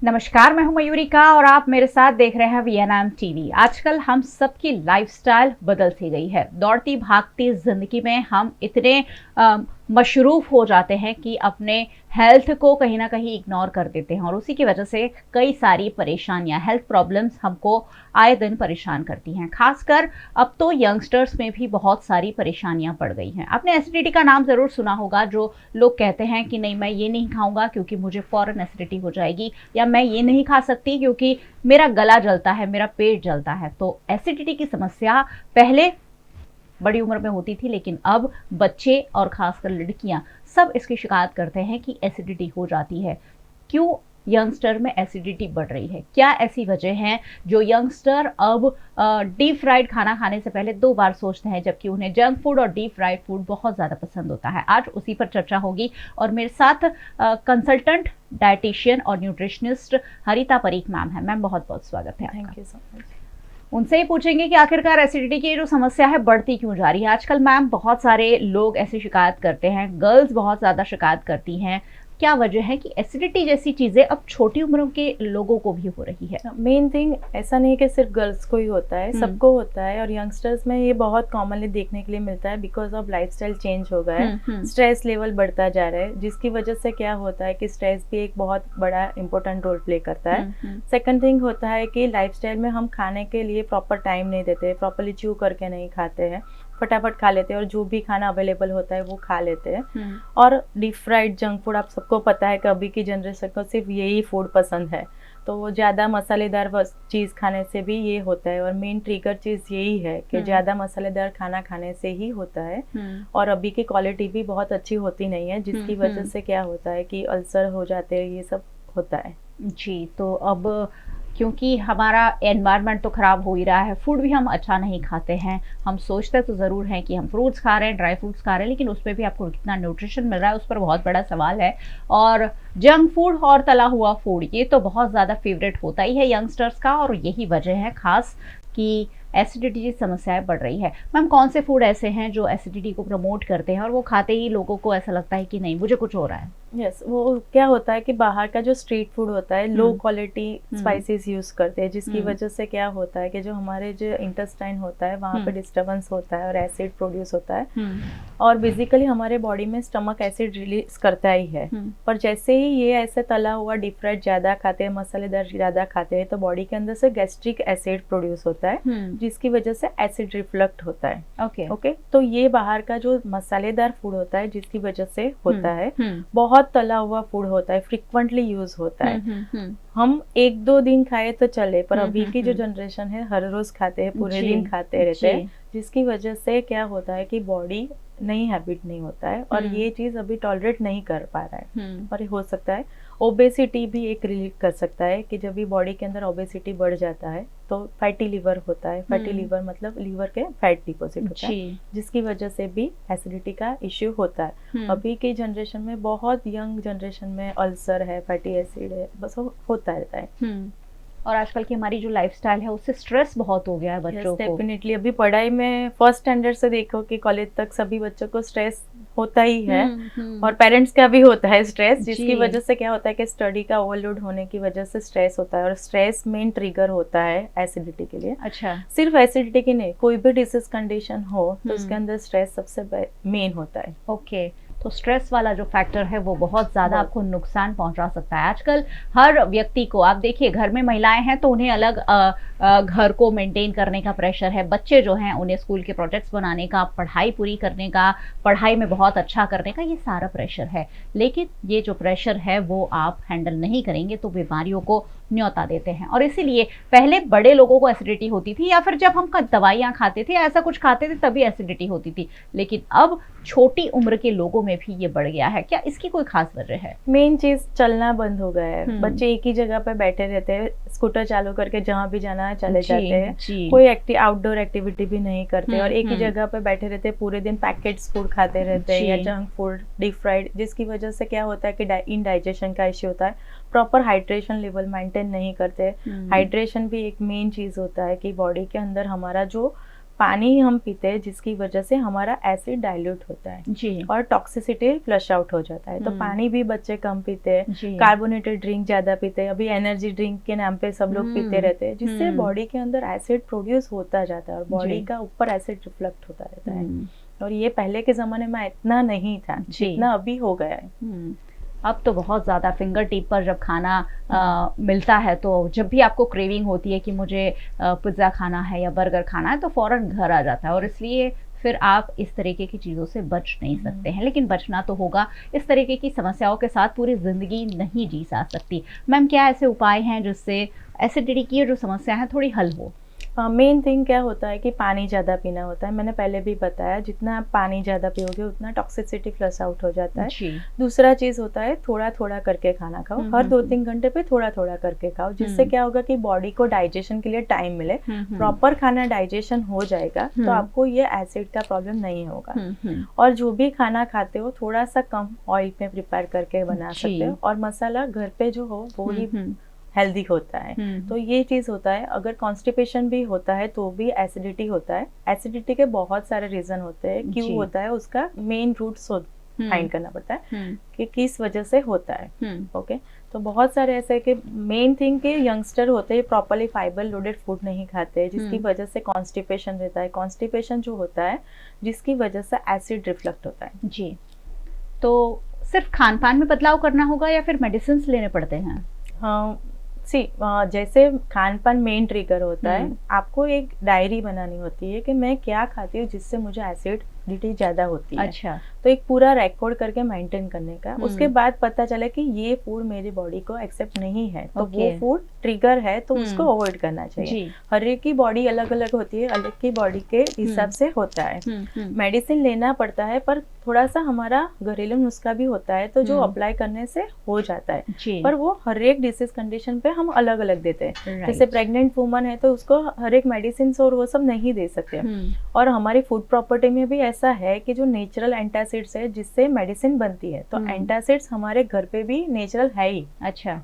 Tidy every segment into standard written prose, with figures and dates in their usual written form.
नमस्कार, मैं हूं मयूरिका और आप मेरे साथ देख रहे हैं वीएनएम टीवी। आजकल हम सबकी लाइफस्टाइल बदल सी गई है। दौड़ती भागती जिंदगी में हम इतने मशरूफ हो जाते हैं कि अपने हेल्थ को कहीं ना कहीं इग्नोर कर देते हैं और उसी की वजह से कई सारी परेशानियां, हेल्थ प्रॉब्लम्स हमको आए दिन परेशान करती हैं। खासकर अब तो यंगस्टर्स में भी बहुत सारी परेशानियां बढ़ गई हैं। आपने एसिडिटी का नाम ज़रूर सुना होगा, जो लोग कहते हैं कि नहीं, मैं ये नहीं खाऊंगा क्योंकि मुझे फ़ौरन एसिडिटी हो जाएगी, या मैं ये नहीं खा सकती क्योंकि मेरा गला जलता है, मेरा पेट जलता है। तो एसिडिटी की समस्या पहले बड़ी उम्र में होती थी, लेकिन अब बच्चे और खासकर लड़कियां सब इसकी शिकायत करते हैं कि एसिडिटी हो जाती है। क्यों यंगस्टर में एसिडिटी बढ़ रही है? क्या ऐसी वजह है जो यंगस्टर अब डीप फ्राइड खाना खाने से पहले 2 बार सोचते हैं, जबकि उन्हें जंक फूड और डीप फ्राइड फूड बहुत ज़्यादा पसंद होता है? आज उसी पर चर्चा होगी और मेरे साथ कंसल्टेंट डाइटिशियन और न्यूट्रिशनिस्ट हरिता परीख मैम है। मैम, बहुत बहुत स्वागत है आपका। Thank you so much. उनसे ही पूछेंगे कि आखिरकार एसिडिटी की जो समस्या है बढ़ती क्यों जा रही है। आजकल मैम बहुत सारे लोग ऐसी शिकायत करते हैं, गर्ल्स बहुत ज़्यादा शिकायत करती हैं। क्या वजह है कि एसिडिटी जैसी चीज़ें अब छोटी उम्रों के लोगों को भी हो रही है? मेन थिंग ऐसा नहीं कि सिर्फ गर्ल्स को ही होता है, सबको होता है और यंगस्टर्स में ये बहुत कॉमनली देखने के लिए मिलता है। बिकॉज ऑफ लाइफस्टाइल चेंज हो गया है, स्ट्रेस लेवल बढ़ता जा रहा है, जिसकी वजह से क्या होता है कि स्ट्रेस भी एक बहुत बड़ा इंपॉर्टेंट रोल प्ले करता है। सेकंड थिंग होता है कि लाइफस्टाइल में हम खाने के लिए प्रॉपर टाइम नहीं देते, प्रॉपरली च्यू करके नहीं खाते हैं, फटाफट खा लेते हैं और जो भी खाना अवेलेबल होता है वो खा लेते हैं। और डीप फ्राइड जंक फूड, आप सबको पता है कि अभी की जनरेशन को सिर्फ यही फूड पसंद है, तो वो ज़्यादा मसालेदार चीज़ खाने से भी ये होता है। और मेन ट्रिगर चीज़ यही है कि ज़्यादा मसालेदार खाना खाने से ही होता है। और अभी की क्वालिटी भी बहुत अच्छी होती नहीं है, जिसकी वजह से क्या होता है कि अल्सर हो जाते हैं, ये सब होता है। जी, तो अब क्योंकि हमारा एनवायरनमेंट तो ख़राब हो ही रहा है, फूड भी हम अच्छा नहीं खाते हैं। हम सोचते तो ज़रूर हैं कि हम फ्रूट्स खा रहे हैं, ड्राई फ्रूट्स खा रहे हैं, लेकिन उसमें भी आपको कितना न्यूट्रिशन मिल रहा है, उस पर बहुत बड़ा सवाल है। और जंक फूड और तला हुआ फूड, ये तो बहुत ज़्यादा फेवरेट होता ही है यंगस्टर्स का, और यही वजह है खास कि एसिडिटी की समस्याएं बढ़ रही है। मैम, कौन से फूड ऐसे हैं जो एसिडिटी को प्रमोट करते हैं और वो खाते ही लोगों को ऐसा लगता है कि नहीं, मुझे कुछ हो रहा है? यस, वो क्या होता है कि बाहर का जो स्ट्रीट फूड होता है, लो क्वालिटी स्पाइसेस यूज करते हैं, जिसकी वजह से क्या होता है कि जो हमारे जो इंटेस्टाइन होता है वहाँ पे डिस्टर्बेंस होता है और एसिड प्रोड्यूस होता है। और बेसिकली हमारे बॉडी में स्टमक एसिड रिलीज करता ही है, पर जैसे ही ये ऐसे तला हुआ डीप फ्राइड ज्यादा खाते हैं, मसालेदार ज्यादा खाते हैं, तो बॉडी के अंदर से गैस्ट्रिक एसिड प्रोड्यूस होता है, जिसकी वजह से एसिड रिफ्लक्ट होता है। ओके, तो ये बाहर का जो मसालेदार फूड होता है जिसकी वजह से होता है, बहुत तला हुआ फूड होता है, फ्रिक्वेंटली यूज होता है। हम 1-2 दिन खाए तो चले, पर अभी की जो जनरेशन है हर रोज खाते हैं, पूरे दिन खाते रहते हैं, जिसकी वजह से क्या होता है कि बॉडी नई हैबिट नहीं होता है और ये चीज अभी टॉलरेट नहीं कर पा रहा है। और हो सकता है ओबेसिटी भी एक रिलेट कर सकता है कि जब भी बॉडी के अंदर ओबेसिटी बढ़ जाता है तो फैटी लिवर होता है। फैटी लिवर मतलब लिवर के फैट डिपॉजिट होता है, जिसकी वजह से भी एसिडिटी का इश्यू होता है। अभी की जनरेशन में, बहुत यंग जनरेशन में अल्सर है, फैटी एसिड है, बस होता रहता है। और आजकल की हमारी जो लाइफस्टाइल है उससे स्ट्रेस बहुत हो गया है बच्चों को। डेफिनेटली अभी पढ़ाई में फर्स्ट स्टैंडर्ड से देखो कि कॉलेज तक सभी बच्चों को स्ट्रेस होता ही है, और पेरेंट्स का भी होता है स्ट्रेस, जिसकी वजह से क्या होता है कि स्टडी का ओवरलोड होने की वजह से स्ट्रेस होता है। और स्ट्रेस मेन ट्रिगर होता है एसिडिटी के लिए। अच्छा, सिर्फ एसिडिटी की नहीं, कोई भी डिसीज कंडीशन हो तो उसके अंदर स्ट्रेस सबसे मेन होता है। ओके, तो स्ट्रेस वाला जो फैक्टर है वो बहुत ज़्यादा आपको नुकसान पहुंचा सकता है। आजकल हर व्यक्ति को, आप देखिए, घर में महिलाएं हैं तो उन्हें अलग घर को मेंटेन करने का प्रेशर है, बच्चे जो हैं उन्हें स्कूल के प्रोजेक्ट्स बनाने का, पढ़ाई पूरी करने का, पढ़ाई में बहुत अच्छा करने का, ये सारा प्रेशर है। लेकिन ये जो प्रेशर है वो आप हैंडल नहीं करेंगे तो बीमारियों को न्योता देते हैं। और इसीलिए पहले बड़े लोगों को एसिडिटी होती थी, या फिर जब हम दवाइयाँ खाते थे, ऐसा कुछ खाते थे, तभी एसिडिटी होती थी। लेकिन अब छोटी उम्र के लोगों में भी ये बढ़ गया है। क्या इसकी कोई खास वजह है? मेन चीज चलना बंद हो गया है। बच्चे एक ही जगह पे बैठे रहते हैं, स्कूटर चालू करके जहाँ भी जाना है चले जाते हैं, कोई आउटडोर एक्टिविटी भी नहीं करते और एक ही जगह पे बैठे रहते हैं, पूरे दिन पैकेट्स फूड खाते रहते हैं या जंक फूड, डीप फ्राइड, जिसकी वजह से क्या होता है कि इनडाइजेशन का इश्यू होता है। प्रॉपर हाइड्रेशन लेवल मेंटेन नहीं करते। हाइड्रेशन भी एक मेन चीज होता है कि बॉडी के अंदर हमारा जो पानी हम पीते हैं जिसकी वजह से हमारा एसिड डाइल्यूट होता है जी। और टॉक्सिसिटी फ्लश आउट हो जाता है। तो पानी भी बच्चे कम पीते हैं, जी। कार्बोनेटेड ड्रिंक ज्यादा पीते हैं, अभी एनर्जी ड्रिंक के नाम पे सब लोग पीते रहते हैं, जिससे बॉडी के अंदर एसिड प्रोड्यूस होता जाता है और बॉडी का ऊपर एसिड रिफ्लेक्ट होता रहता है। और ये पहले के जमाने में इतना नहीं था जितना अभी हो गया है। अब तो बहुत ज़्यादा फिंगर टिप पर जब खाना मिलता है, तो जब भी आपको क्रेविंग होती है कि मुझे पिज़्ज़ा खाना है या बर्गर खाना है, तो फ़ौरन घर आ जाता है और इसलिए फिर आप इस तरीके की चीज़ों से बच नहीं सकते हैं। लेकिन बचना तो होगा, इस तरीके की समस्याओं के साथ पूरी ज़िंदगी नहीं जी जा सकती। मैम, क्या ऐसे उपाय हैं जिससे एसिडिटी की जो समस्या है थोड़ी हल हो? मेन थिंग क्या होता है कि पानी ज़्यादा पीना होता है। मैंने पहले भी बताया, जितना आप पानी ज़्यादा पियोगे उतना टॉक्सिसिटी फ्लश आउट हो जाता है। दूसरा चीज़ होता है थोड़ा थोड़ा करके खाना खाओ, हर 2-3 घंटे पे थोड़ा थोड़ा करके खाओ, जिससे क्या होगा कि बॉडी को डाइजेशन के लिए टाइम मिले, प्रॉपर खाना डाइजेशन हो जाएगा, तो आपको ये एसिड का प्रॉब्लम नहीं होगा। और जो भी खाना खाते हो थोड़ा सा कम ऑयल में प्रिपेयर करके बना सकते हो, और मसाला घर पे जो हो वो ही हेल्दी होता है। तो ये चीज होता है। अगर कॉन्स्टिपेशन भी होता है तो भी एसिडिटी होता है। एसिडिटी के बहुत सारे रीजन होते हैं, क्यों होता है उसका मेन रूट फाइंड करना पड़ता है कि किस वजह से होता है। ओके, तो बहुत सारे ऐसे कि मेन थिंग के यंगस्टर होते हैं प्रॉपरली फाइबर लोडेड फूड नहीं खाते, जिसकी वजह से कॉन्स्टिपेशन रहता है। कॉन्स्टिपेशन जो होता है जिसकी वजह से एसिड रिफ्लेक्ट होता है। जी, तो सिर्फ खान पान में बदलाव करना होगा या फिर मेडिसिन लेने पड़ते हैं? जैसे खान पान मेन ट्रिगर होता है, आपको एक डायरी बनानी होती है कि मैं क्या खाती हूँ जिससे मुझे एसिडिटी ज्यादा होती है। अच्छा। तो एक पूरा रिकॉर्ड करके मेंटेन करने का, उसके बाद पता चले कि ये फूड मेरी बॉडी को एक्सेप्ट नहीं है, तो वो फूड ट्रिगर है, तो उसको अवॉइड करना चाहिए। हर एक की बॉडी अलग अलग होती है, अलग की बॉडी के हिसाब से होता है। मेडिसिन लेना पड़ता है, पर थोड़ा सा हमारा घरेलू नुस्खा भी होता है, तो जो अप्लाई करने से हो जाता है, पर वो हर एक डिसीज कंडीशन पे हम अलग अलग देते हैं। जैसे प्रेग्नेंट वुमन है तो उसको हर एक मेडिसिन और वो सब नहीं दे सकते। और हमारी फूड प्रॉपर्टी में भी ऐसा है कि जो नेचुरल एंटासिड्स है जिससे मेडिसिन बनती है, तो एंटासिड्स हमारे घर पे भी नेचुरल है ही। अच्छा,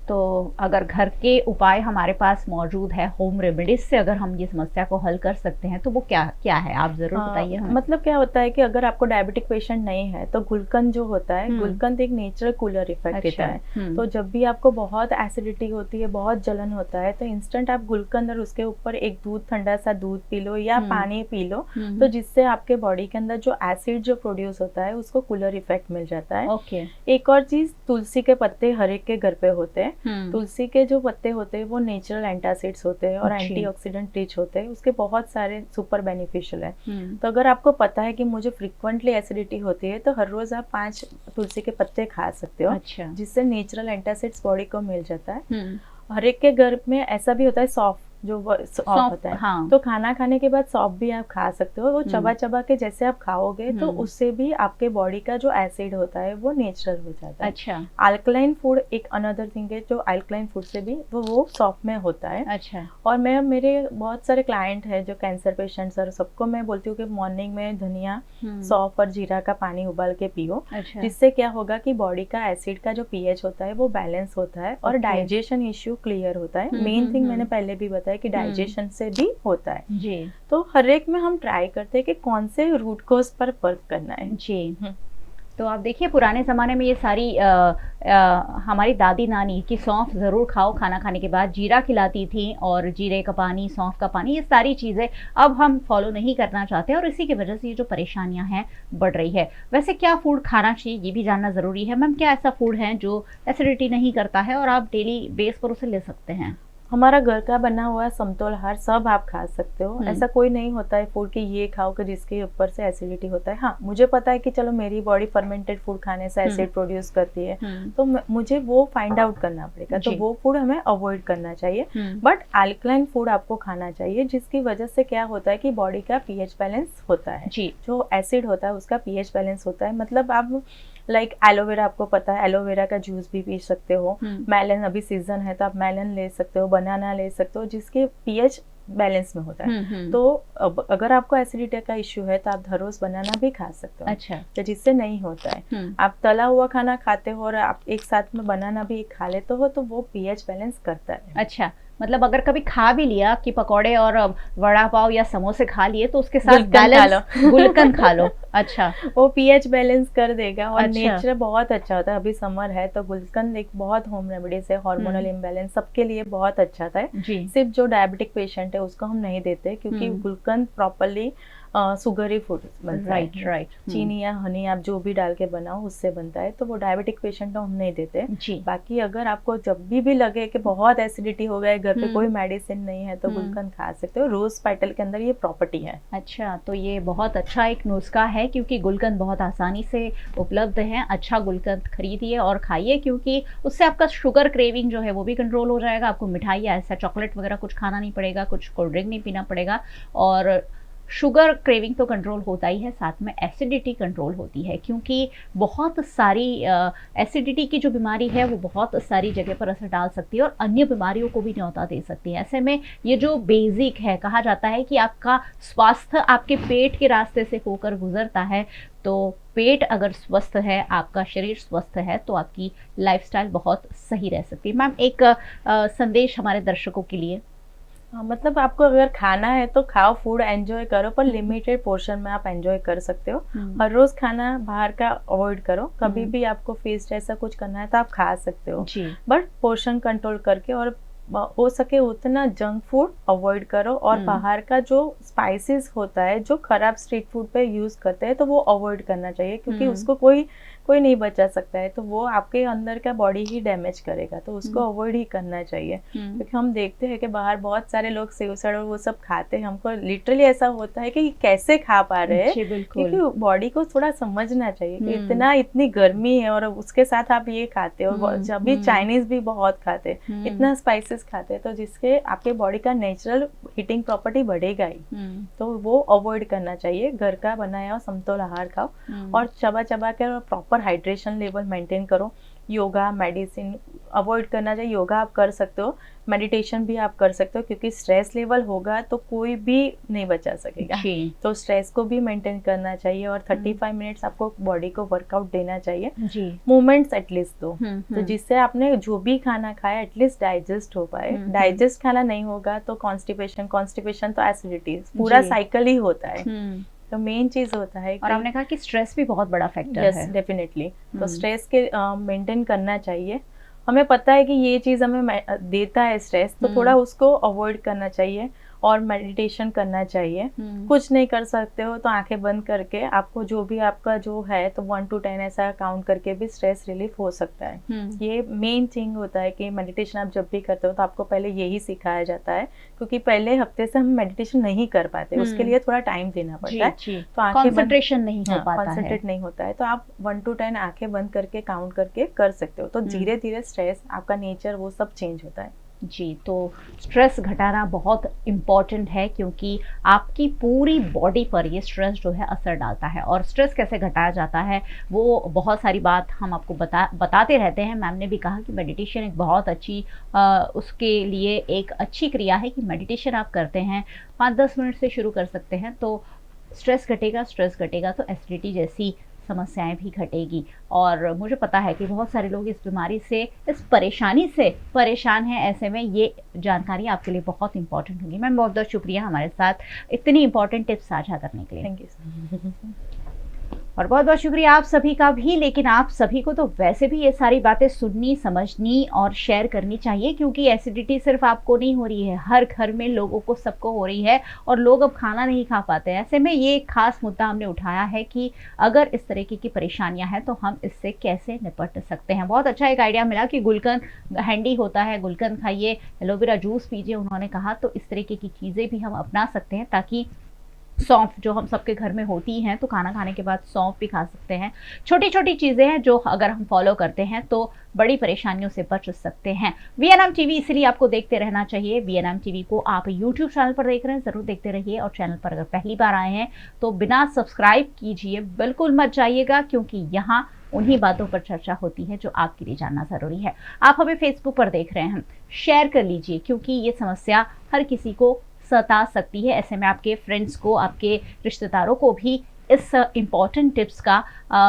तो अगर घर के उपाय हमारे पास मौजूद है, होम रेमेडीज से अगर हम ये समस्या को हल कर सकते हैं, तो वो क्या क्या है, आप जरूर बताइए हमें। मतलब क्या होता है कि अगर आपको डायबिटिक पेशेंट नहीं है तो गुलकंद जो होता है, गुलकंद एक नेचुरल कूलर इफेक्ट देता है। तो जब भी आपको बहुत एसिडिटी होती है, बहुत जलन होता है, तो इंस्टेंट आप गुलकंद और उसके ऊपर एक ठंडा सा दूध पी लो या पानी पी लो, तो जिससे आपके बॉडी के अंदर जो एसिड जो प्रोड्यूस होता है उसको कूलर इफेक्ट मिल जाता है। एक और चीज, तुलसी के पत्ते हर एक के घर पे होते हैं। तुलसी के जो पत्ते होते हैं वो नेचुरल एंटासिड्स होते हैं और एंटीऑक्सीडेंट रिच होते हैं, उसके बहुत सारे सुपर बेनिफिशियल है। तो अगर आपको पता है कि मुझे फ्रीक्वेंटली एसिडिटी होती है, तो हर रोज आप 5 तुलसी के पत्ते खा सकते हो। अच्छा। जिससे नेचुरल एंटासिड्स बॉडी को मिल जाता है। हर एक के घर में ऐसा भी होता है, सौंफ जो सौंफ होता है। हाँ। तो खाना खाने के बाद सौंफ भी आप खा सकते हो। वो चबा चबा के जैसे आप खाओगे तो उससे भी आपके बॉडी का जो एसिड होता है वो नेचुरल हो जाता है। अच्छा। अल्कलाइन फूड एक अनदर थिंग है, जो अल्कलाइन फूड से भी वो सौंफ में होता है। अच्छा। और मैं मेरे बहुत सारे क्लाइंट है जो कैंसर पेशेंट्स और सबको मैं बोलती हूँ कि मॉर्निंग में धनिया, सौंफ और जीरा का पानी उबाल के पियो। अच्छा। जिससे क्या होगा कि बॉडी का एसिड का जो पीएच होता है वो बैलेंस होता है और डाइजेशन इश्यू क्लियर होता है। मेन थिंग मैंने पहले भी बताया कि डाइजेशन से भी होता है। जी। तो हर एक में हम ट्राई करते हैं कि कौन से रूट कोज पर वर्क करना है। जी। तो आप देखिए, पुराने ज़माने में ये सारी हमारी दादी नानी की सौंफ ज़रूर खाओ खाना खाने के बाद, जीरा खिलाती थी, और जीरे का पानी, सौंफ का पानी, ये सारी चीज़ें अब हम फॉलो नहीं करना चाहते और इसी की वजह से ये जो परेशानियां हैं बढ़ रही है। वैसे क्या फूड खाना चाहिए ये भी जानना ज़रूरी है। मैम, क्या ऐसा फूड है जो एसिडिटी नहीं करता है और आप डेली बेस पर उसे ले सकते हैं? हमारा घर का बना हुआ समतोल आहार सब आप खा सकते हो। ऐसा कोई नहीं होता है फूड कि ये खाओ कि जिसके ऊपर से एसिडिटी होता है। हाँ, मुझे पता है कि चलो मेरी बॉडी फर्मेंटेड फूड खाने से एसिड प्रोड्यूस करती है, तो मुझे वो फाइंड आउट करना पड़ेगा, तो वो फूड हमें अवॉइड करना चाहिए। बट अल्कलाइन फूड आपको खाना चाहिए, जिसकी वजह से क्या होता है कि बॉडी का पीएच बैलेंस होता है। जो एसिड होता है उसका पीएच बैलेंस होता है। मतलब आप लाइक एलोवेरा, आपको पता है एलोवेरा का जूस भी पी सकते हो। मेलन अभी सीजन है तो आप मेलन ले सकते हो, बनाना ले सकते हो, जिसके पीएच बैलेंस में होता है। तो अगर आपको एसिडिटी का इश्यू है तो आप हर रोज बनाना भी खा सकते हो। अच्छा। तो जिससे नहीं होता है। आप तला हुआ खाना खाते हो और आप एक साथ में बनाना भी खा लेते हो, तो वो पीएच बैलेंस करता है। अच्छा, मतलब अगर कभी खा भी लिया कि पकौड़े और वड़ा पाव या समोसे खा लिए तो उसके साथ गुलकंद खा बैलेंस गुलकंद खा लो। अच्छा। वो पीएच बैलेंस कर देगा और अच्छा। नेचर बहुत अच्छा होता है। अभी समर है तो गुलकंद एक बहुत होम रेमेडीज है, हार्मोनल इम्बैलेंस सबके लिए बहुत अच्छा था। सिर्फ जो डायबिटिक पेशेंट है उसको हम नहीं देते, क्योंकि गुलकंद प्रॉपरली सुगरी फूड बनता है। राइट। चीनी या हनी आप जो भी डाल के बनाओ उससे बनता है, तो वो डायबिटिक पेशेंट को हम नहीं देते। बाकी अगर आपको जब भी लगे कि बहुत एसिडिटी हो गया, घर पे कोई मेडिसिन नहीं है, तो गुलकंद खा सकते हो। रोज पेटल के अंदर ये प्रॉपर्टी है। अच्छा, तो ये बहुत अच्छा एक नुस्खा है, क्योंकि गुलकंद बहुत आसानी से उपलब्ध है। अच्छा गुलकंद खरीदिए और खाइए, क्योंकि उससे आपका शुगर क्रेविंग जो है वो भी कंट्रोल हो जाएगा। आपको मिठाई या ऐसा चॉकलेट वगैरह कुछ खाना नहीं पड़ेगा, कुछ कोल्ड ड्रिंक नहीं पीना पड़ेगा। और शुगर क्रेविंग तो कंट्रोल होता ही है, साथ में एसिडिटी कंट्रोल होती है, क्योंकि बहुत सारी एसिडिटी की जो बीमारी है वो बहुत सारी जगह पर असर डाल सकती है और अन्य बीमारियों को भी न्योता दे सकती है। ऐसे में ये जो बेसिक है, कहा जाता है कि आपका स्वास्थ्य आपके पेट के रास्ते से होकर गुजरता है, तो पेट अगर स्वस्थ है, आपका शरीर स्वस्थ है, तो आपकी लाइफस्टाइल बहुत सही रह सकती है। मैम, एक संदेश हमारे दर्शकों के लिए। मतलब आपको अगर खाना है तो खाओ, फूड एंजॉय करो, पर लिमिटेड पोर्शन में आप एंजॉय कर सकते हो। हर रोज खाना बाहर का अवॉइड करो। कभी भी आपको फीस्ट ऐसा कुछ करना है तो आप खा सकते हो, बट पोर्शन कंट्रोल करके। और हो सके उतना जंक फूड अवॉइड करो, और बाहर का जो स्पाइसेस होता है जो खराब स्ट्रीट फूड पे यूज करते हैं तो वो अवॉइड करना चाहिए, क्योंकि उसको कोई नहीं बचा सकता है, तो वो आपके अंदर का बॉडी ही डैमेज करेगा, तो उसको अवॉइड ही करना चाहिए। क्योंकि हम देखते हैं कि बाहर बहुत सारे लोग सेवसड़ और वो सब खाते हैं, हमको लिटरली ऐसा होता है कि कैसे खा पा रहे हैं, क्योंकि बॉडी को थोड़ा समझना चाहिए कि इतनी गर्मी है और उसके साथ आप ये खाते हो। जब भी चाइनीज भी बहुत खाते हैं, इतना स्पाइसेस खाते हैं, तो जिसके आपके बॉडी का नेचुरल हीटिंग प्रॉपर्टी बढ़ेगा ही, तो वो अवॉइड करना चाहिए। घर का बनाया समतोल आहार खाओ और चबा चबा कर प्रॉपर हाइड्रेशन लेवल मेंटेन करो। योगा मेडिसिन अवॉइड करना चाहिए। योगा आप कर सकते हो, मेडिटेशन भी आप कर सकते हो, क्योंकि स्ट्रेस लेवल होगा तो कोई भी नहीं बचा सकेगा, तो स्ट्रेस को भी मेंटेन करना चाहिए। और 35 मिनट्स आपको बॉडी को वर्कआउट देना चाहिए। मूवमेंट्स एटलीस्ट दो, तो जिससे आपने जो भी खाना खाया एटलीस्ट डाइजेस्ट हो पाए। डाइजेस्ट खाना नहीं होगा तो कॉन्स्टिपेशन तो एसिडिटी, पूरा साइकिल ही होता है। तो मेन चीज होता है। और आपने कहा कि स्ट्रेस भी बहुत बड़ा फैक्टर है। डेफिनेटली। तो स्ट्रेस के मेंटेन करना चाहिए। हमें पता है कि ये चीज हमें देता है स्ट्रेस, तो थोड़ा उसको अवॉइड करना चाहिए और मेडिटेशन करना चाहिए। कुछ नहीं कर सकते हो तो आंखें बंद करके आपको जो भी आपका जो है तो 1 to 10 ऐसा काउंट करके भी स्ट्रेस रिलीफ हो सकता है। ये मेन थिंग होता है कि मेडिटेशन आप जब भी करते हो तो आपको पहले यही सिखाया जाता है, क्योंकि पहले हफ्ते से हम मेडिटेशन नहीं कर पाते, उसके लिए थोड़ा टाइम देना पड़ता है। तो आंखें कंसंट्रेशन नहीं हो पाता है, कंसंट्रेट नहीं होता है, तो आप 1 to 10 आंखें बंद करके काउंट करके कर सकते हो। तो धीरे धीरे स्ट्रेस, आपका नेचर, वो सब चेंज होता है। जी, तो स्ट्रेस घटाना बहुत इम्पॉर्टेंट है, क्योंकि आपकी पूरी बॉडी पर ये स्ट्रेस जो है असर डालता है। और स्ट्रेस कैसे घटाया जाता है वो बहुत सारी बात हम आपको बताते रहते हैं। मैम ने भी कहा कि मेडिटेशन एक बहुत अच्छी उसके लिए एक अच्छी क्रिया है कि मेडिटेशन आप करते हैं, 5-10 मिनट से शुरू कर सकते हैं, तो स्ट्रेस घटेगा तो एसिडिटी जैसी समस्याएं भी घटेगी। और मुझे पता है कि बहुत सारे लोग इस बीमारी से, इस परेशानी से परेशान हैं। ऐसे में ये जानकारी आपके लिए बहुत इंपॉर्टेंट होगी। मैम, बहुत बहुत शुक्रिया हमारे साथ इतनी इंपॉर्टेंट टिप्स साझा करने के लिए। Thank you. और बहुत बहुत शुक्रिया आप सभी का भी। लेकिन आप सभी को तो वैसे भी ये सारी बातें सुननी, समझनी और शेयर करनी चाहिए, क्योंकि एसिडिटी सिर्फ आपको नहीं हो रही है, हर घर में लोगों को, सबको हो रही है, और लोग अब खाना नहीं खा पाते हैं। ऐसे में ये एक खास मुद्दा हमने उठाया है कि अगर इस तरीके की परेशानियां हैं तो हम इससे कैसे निपट सकते हैं। बहुत अच्छा एक आइडिया मिला कि गुलकंद हैंडी होता है, गुलकंद खाइए, एलोवेरा जूस पीजिए उन्होंने कहा, तो इस तरीके की चीज़ें भी हम अपना सकते हैं, ताकि सौंफ जो हम सबके घर में होती हैं, तो खाना खाने के बाद सौंफ भी खा सकते हैं। छोटी छोटी चीज़ें हैं जो अगर हम फॉलो करते हैं तो बड़ी परेशानियों से बच सकते हैं। VNM TV इसलिए आपको देखते रहना चाहिए। VNM TV को आप YouTube चैनल पर देख रहे हैं, ज़रूर देखते रहिए। और चैनल पर अगर पहली बार आए हैं तो बिना सब्सक्राइब कीजिए, बिल्कुल मत जाइएगा, क्योंकि यहाँ उन्हीं बातों पर चर्चा होती है जो आपके लिए जानना ज़रूरी है। आप हमें फेसबुक पर देख रहे हैं, शेयर कर लीजिए, क्योंकि ये समस्या हर किसी को सता सकती है। ऐसे में आपके फ्रेंड्स को, आपके रिश्तेदारों को भी इस इम्पॉर्टेंट टिप्स का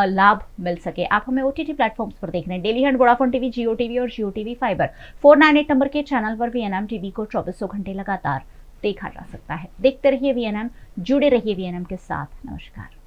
लाभ मिल सके। आप हमें OTT प्लेटफॉर्म्स पर देख रहे हैं, डेली हंट, वोडाफोन टीवी, जियो टीवी और जियो टीवी फाइबर 498 नंबर के चैनल पर VNM टीवी को 24 घंटे लगातार देखा जा सकता है। देखते रहिए VNM, जुड़े रहिए VNM के साथ। नमस्कार।